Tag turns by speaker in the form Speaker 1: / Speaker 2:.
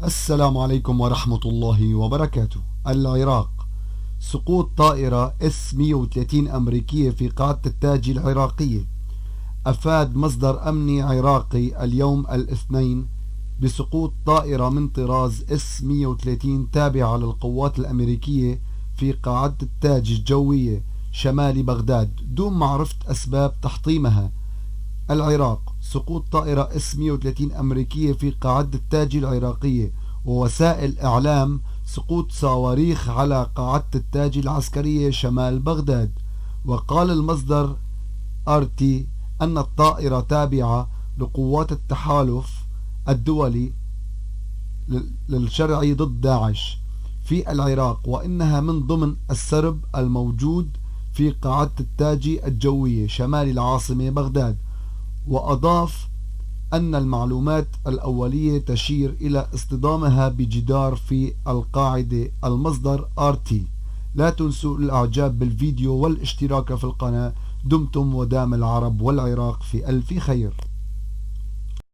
Speaker 1: السلام عليكم ورحمة الله وبركاته. العراق: سقوط طائرة S-130 أمريكية في قاعدة التاج العراقية. أفاد مصدر أمني عراقي اليوم الاثنين بسقوط طائرة من طراز S-130 تابعة للقوات الأمريكية في قاعدة التاج الجوية شمال بغداد دون معرفة أسباب تحطيمها. العراق: سقوط طائرة S-130 أمريكية في قاعدة التاج العراقية. ووسائل إعلام: سقوط صواريخ على قاعدة التاج العسكرية شمال بغداد. وقال المصدر RT أن الطائرة تابعة لقوات التحالف الدولي للشرعي ضد داعش في العراق، وإنها من ضمن السرب الموجود في قاعدة التاج الجوية شمال العاصمة بغداد. وأضاف أن المعلومات الأولية تشير إلى اصطدامها بجدار في القاعدة. المصدر RT. لا تنسوا الإعجاب بالفيديو والاشتراك في القناة. دمتم ودام العرب والعراق في ألف خير.